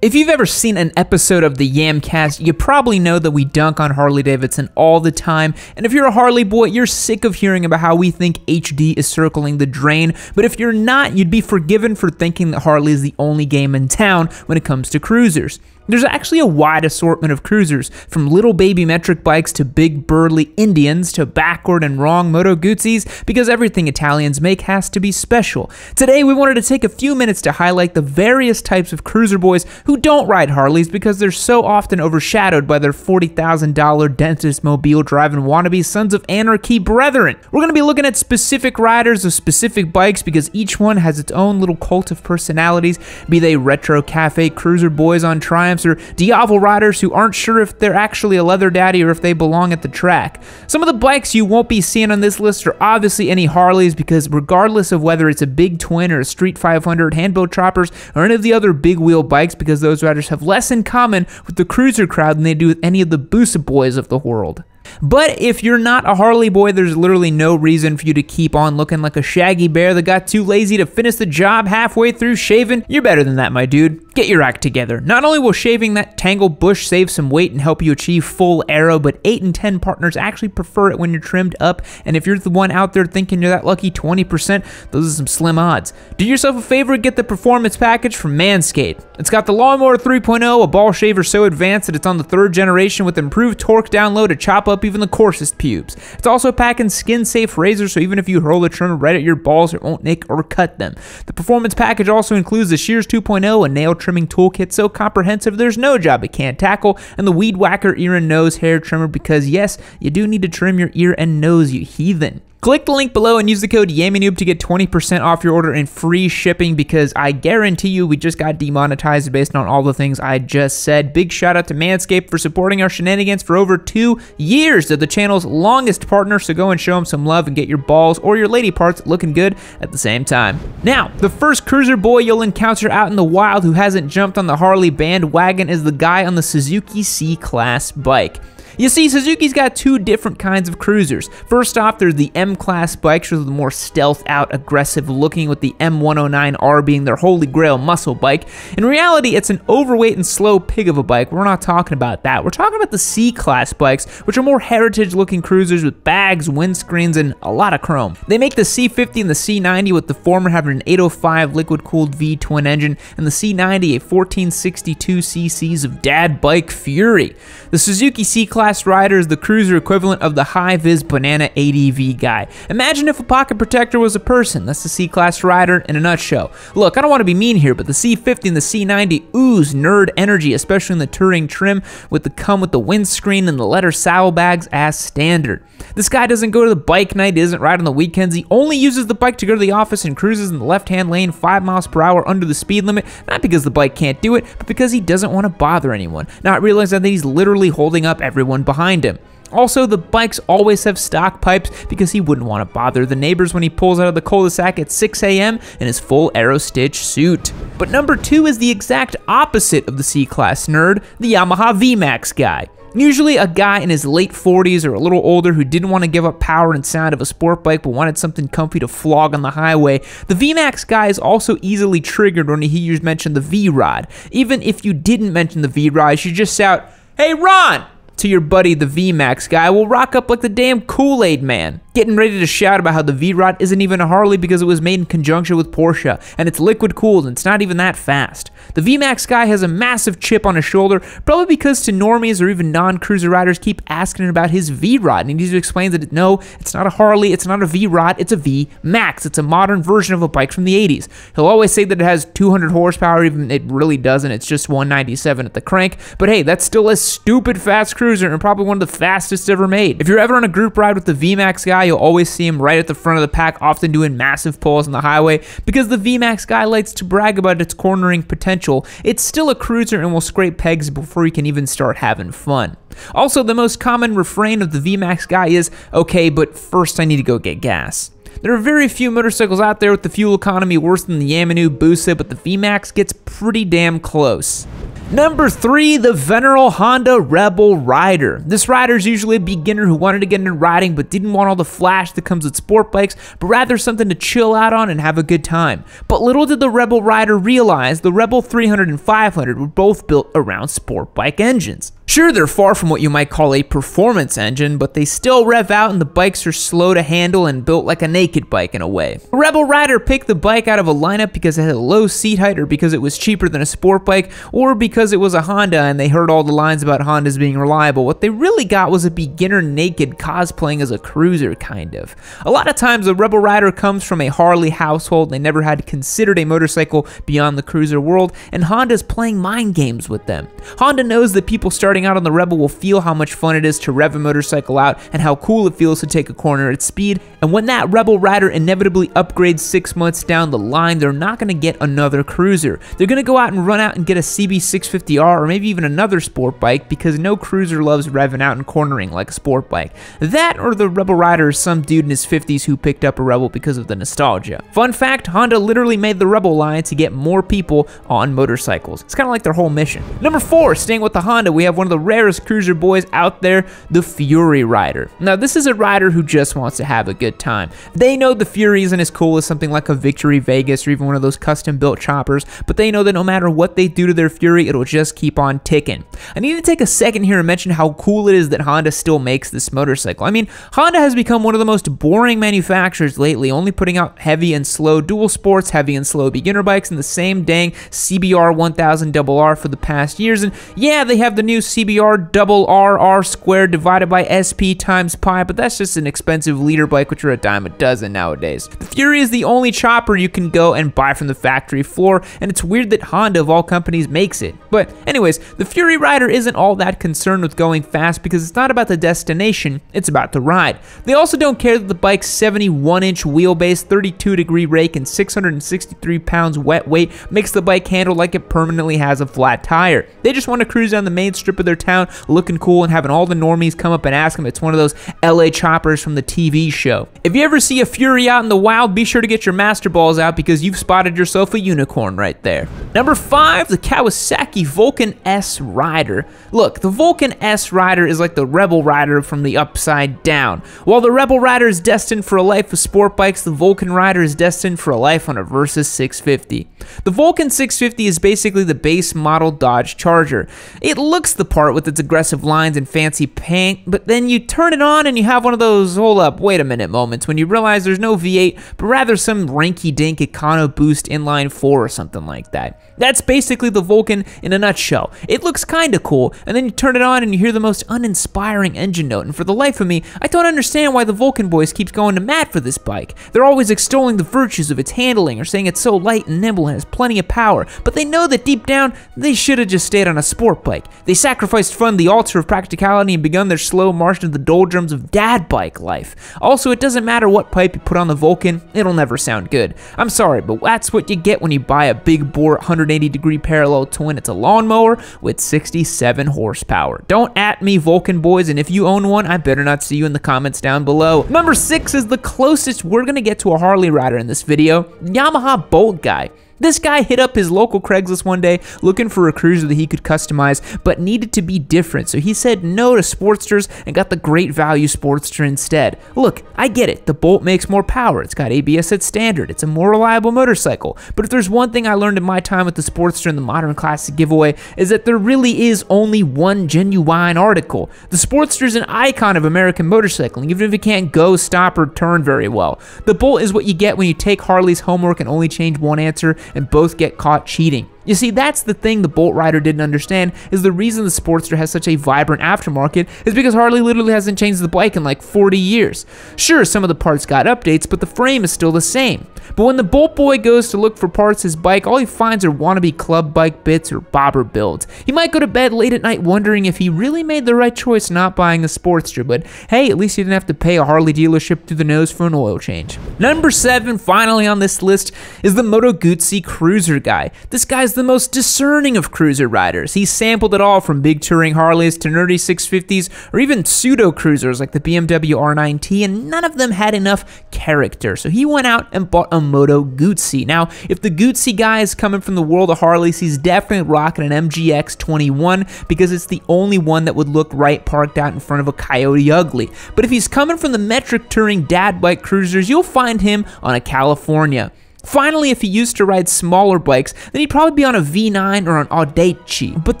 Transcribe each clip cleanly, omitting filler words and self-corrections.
If you've ever seen an episode of the Yamcast, you probably know that we dunk on Harley-Davidson all the time, and if you're a Harley boy, you're sick of hearing about how we think HD is circling the drain, but if you're not, you'd be forgiven for thinking that Harley is the only game in town when it comes to cruisers. There's actually a wide assortment of cruisers, from little baby metric bikes to big burly Indians to backward and wrong Moto Guzzis, because everything Italians make has to be special. Today we wanted to take a few minutes to highlight the various types of cruiser boys who don't ride Harleys because they're so often overshadowed by their $40,000 dentist mobile driving wannabe sons of anarchy brethren. We're going to be looking at specific riders of specific bikes because each one has its own little cult of personalities, be they retro cafe cruiser boys on Triumphs or Diavel riders who aren't sure if they're actually a leather daddy or if they belong at the track. Some of the bikes you won't be seeing on this list are obviously any Harleys because regardless of whether it's a big twin or a Street 500 handbuilt choppers or any of the other big wheel bikes, because those riders have less in common with the cruiser crowd than they do with any of the Busa boys of the world. But if you're not a Harley boy, there's literally no reason for you to keep on looking like a shaggy bear that got too lazy to finish the job halfway through shaving. You're better than that, my dude. Get your act together. Not only will shaving that tangled bush save some weight and help you achieve full aero, but 8 in 10 partners actually prefer it when you're trimmed up, and if you're the one out there thinking you're that lucky 20%, those are some slim odds. Do yourself a favor and get the performance package from Manscaped. It's got the Lawnmower 3.0, a ball shaver so advanced that it's on the 3rd generation with improved torque down low to chop up even the coarsest pubes. It's also packing skin-safe razors, so even if you hurl the trimmer right at your balls, it won't nick or cut them. The performance package also includes the Shears 2.0, a nail trimming toolkit so comprehensive there's no job it can't tackle, and the Weed Whacker ear and nose hair trimmer because yes, you do need to trim your ear and nose, you heathen. Click the link below and use the code Yammie to get 20% off your order and free shipping because I guarantee you we just got demonetized based on all the things I just said. Big shout out to Manscaped for supporting our shenanigans for over 2 years. They're the channel's longest partner, so go and show them some love and get your balls or your lady parts looking good at the same time. Now, the first cruiser boy you'll encounter out in the wild who hasn't jumped on the Harley bandwagon is the guy on the Suzuki C-Class bike. You see, Suzuki's got 2 different kinds of cruisers. First off, there's the M-Class bikes, which are the more stealth-out, aggressive-looking, with the M109R being their holy grail muscle bike. In reality, it's an overweight and slow pig of a bike. We're not talking about that. We're talking about the C-Class bikes, which are more heritage-looking cruisers with bags, windscreens, and a lot of chrome. They make the C50 and the C90, with the former having an 805 liquid-cooled V-twin engine, and the C90 a 1462 cc's of dad bike fury. The Suzuki C-Class rider is the cruiser equivalent of the high-vis banana ADV guy. Imagine if a pocket protector was a person. That's the C-Class rider in a nutshell. Look, I don't want to be mean here, but the C50 and the C90 ooze nerd energy, especially in the touring trim with the windscreen and the leather saddlebags as standard. This guy doesn't go to the bike night, he doesn't ride on the weekends, he only uses the bike to go to the office and cruises in the left-hand lane 5 miles per hour under the speed limit, not because the bike can't do it, but because he doesn't want to bother anyone. Not realizing that he's literally holding up everyone behind him. Also, the bikes always have stock pipes because he wouldn't want to bother the neighbors when he pulls out of the cul-de-sac at 6 a.m. in his full Aero Stitch suit. But number 2 is the exact opposite of the C-Class nerd, the Yamaha VMAX guy. Usually a guy in his late 40s or a little older who didn't want to give up power and sound of a sport bike but wanted something comfy to flog on the highway. The VMAX guy is also easily triggered when he hears mention the V-Rod. Even if you didn't mention the V-Rod, you should just shout, "Hey Ron!" to your buddy the VMAX guy will rock up like the damn Kool-Aid man, getting ready to shout about how the V-Rod isn't even a Harley because it was made in conjunction with Porsche, and it's liquid cooled and it's not even that fast. The VMAX guy has a massive chip on his shoulder, probably because to normies or even non-cruiser riders keep asking about his V-Rod, and he needs to explain that no, it's not a Harley, it's not a V-Rod, it's a VMAX. It's a modern version of a bike from the 80s. He'll always say that it has 200 horsepower, even it really doesn't, it's just 197 at the crank, but hey, that's still a stupid fast cruiser and probably one of the fastest ever made. If you're ever on a group ride with the VMAX guy, you'll always see him right at the front of the pack, often doing massive pulls on the highway, because the VMAX guy likes to brag about its cornering potential. It's still a cruiser and will scrape pegs before you can even start having fun. Also, the most common refrain of the VMAX guy is, "Okay, but first I need to go get gas." There are very few motorcycles out there with the fuel economy worse than the Yammie Busa, but the VMAX gets pretty damn close. Number 3, the venerable Honda Rebel Rider. This rider is usually a beginner who wanted to get into riding but didn't want all the flash that comes with sport bikes, but rather something to chill out on and have a good time. But little did the Rebel Rider realize the Rebel 300 and 500 were both built around sport bike engines. Sure, they're far from what you might call a performance engine, but they still rev out and the bikes are slow to handle and built like a naked bike in a way. Rebel Rider picked the bike out of a lineup because it had a low seat height, or because it was cheaper than a sport bike, or because it was a Honda and they heard all the lines about Hondas being reliable. What they really got was a beginner naked cosplaying as a cruiser, kind of. A lot of times the Rebel Rider comes from a Harley household. They never had considered a motorcycle beyond the cruiser world, and Honda's playing mind games with them. Honda knows that people starting out on the Rebel will feel how much fun it is to rev a motorcycle out and how cool it feels to take a corner at speed, and when that Rebel Rider inevitably upgrades 6 months down the line, they're not going to get another cruiser. They're going to go out and run out and get a CB650R or maybe even another sport bike, because no cruiser loves revving out and cornering like a sport bike. That, or the Rebel Rider is some dude in his 50s who picked up a Rebel because of the nostalgia. Fun fact, Honda literally made the Rebel line to get more people on motorcycles. It's kind of like their whole mission. Number 4, staying with the Honda, we have one of the rarest cruiser boys out there, the Fury Rider. Now, this is a rider who just wants to have a good time. They know the Fury isn't as cool as something like a Victory Vegas or even one of those custom-built choppers, but they know that no matter what they do to their Fury, it'll just keep on ticking. I need to take a second here and mention how cool it is that Honda still makes this motorcycle. I mean, Honda has become one of the most boring manufacturers lately, only putting out heavy and slow dual sports, heavy and slow beginner bikes, and the same dang CBR 1000RR for the past years. And yeah, they have the new CBR RR squared divided by SP times pi, but that's just an expensive leader bike, which are a dime a dozen nowadays. The Fury is the only chopper you can go and buy from the factory floor, and it's weird that Honda, of all companies, makes it. But anyways, the Fury Rider isn't all that concerned with going fast because it's not about the destination, it's about the ride. They also don't care that the bike's 71-inch wheelbase, 32-degree rake, and 663 pounds wet weight makes the bike handle like it permanently has a flat tire. They just want to cruise down the main strip of their town looking cool and having all the normies come up and ask them it's one of those LA choppers from the TV show. If you ever see a Fury out in the wild, be sure to get your master balls out because you've spotted yourself a unicorn right there. Number 5, the Kawasaki Vulcan S Rider. Look, the Vulcan S Rider is like the Rebel Rider from the upside down. While the Rebel Rider is destined for a life of sport bikes, the Vulcan Rider is destined for a life on a Versys 650. The Vulcan 650 is basically the base model Dodge Charger. It looks the part with its aggressive lines and fancy paint, but then you turn it on and you have one of those hold up, wait a minute moments when you realize there's no V8, but rather some rinky-dink EconoBoost inline 4 or something like that. That's basically the Vulcan in a nutshell. It looks kinda cool, and then you turn it on and you hear the most uninspiring engine note, and for the life of me, I don't understand why the Vulcan boys keeps going to mat for this bike. They're always extolling the virtues of its handling or saying it's so light and nimble and has plenty of power, but they know that deep down, they should have just stayed on a sport bike. They sacrificed fun, the altar of practicality, and begun their slow march into the doldrums of dad bike life. Also, it doesn't matter what pipe you put on the Vulcan, it'll never sound good. I'm sorry, but that's what you get when you buy a big bore 180-degree parallel twin. It's a lawnmower with 67 horsepower. Don't at me, Vulcan boys, and if you own one, I better not see you in the comments down below. Number 6 is the closest we're gonna get to a Harley rider in this video, Yamaha Bold Guy. This guy hit up his local Craigslist one day looking for a cruiser that he could customize but needed to be different, so he said no to Sportsters and got the great value Sportster instead. Look, I get it, the Bolt makes more power, it's got ABS at standard, it's a more reliable motorcycle, but if there's one thing I learned in my time with the Sportster and the Modern Classic giveaway is that there really is only one genuine article. The Sportster is an icon of American motorcycling, even if it can't go, stop, or turn very well. The Bolt is what you get when you take Harley's homework and only change one answer and both get caught cheating. You see, that's the thing the Bolt rider didn't understand, is the reason the Sportster has such a vibrant aftermarket is because Harley literally hasn't changed the bike in like 40 years. Sure, some of the parts got updates, but the frame is still the same. But when the Bolt boy goes to look for parts his bike, all he finds are wannabe club bike bits or bobber builds. He might go to bed late at night wondering if he really made the right choice not buying a Sportster, but hey, at least he didn't have to pay a Harley dealership through the nose for an oil change. Number 7, finally on this list, is the Moto Guzzi Cruiser Guy. This guy's the most discerning of cruiser riders. He sampled it all from big touring Harleys to nerdy 650s or even pseudo cruisers like the BMW R9T, and none of them had enough character. So he went out and bought a Moto Guzzi. Now, if the Guzzi guy is coming from the world of Harleys, he's definitely rocking an MGX 21 because it's the only one that would look right parked out in front of a Coyote Ugly. But if he's coming from the metric touring dad bike cruisers, you'll find him on a California. Finally, if he used to ride smaller bikes, then he'd probably be on a V9 or an Audace. But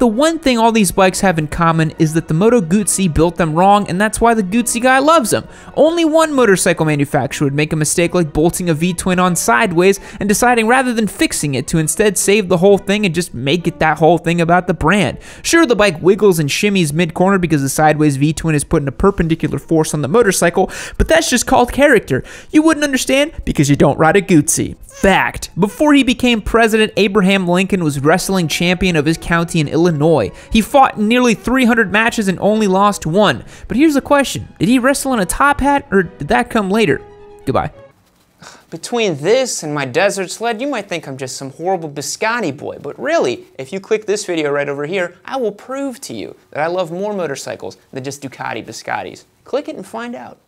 the one thing all these bikes have in common is that the Moto Guzzi built them wrong, and that's why the Guzzi guy loves them. Only one motorcycle manufacturer would make a mistake like bolting a V-twin on sideways and deciding rather than fixing it to instead save the whole thing and just make it that whole thing about the brand. Sure, the bike wiggles and shimmies mid-corner because the sideways V-twin is putting a perpendicular force on the motorcycle, but that's just called character. You wouldn't understand because you don't ride a Guzzi. Fact: before he became president, Abraham Lincoln was wrestling champion of his county in Illinois. He fought in nearly 300 matches and only lost one. But here's the question: did he wrestle in a top hat, or did that come later? Goodbye. Between this and my desert sled, you might think I'm just some horrible biscotti boy, but really, if you click this video right over here, I will prove to you that I love more motorcycles than just Ducati biscottis. Click it and find out.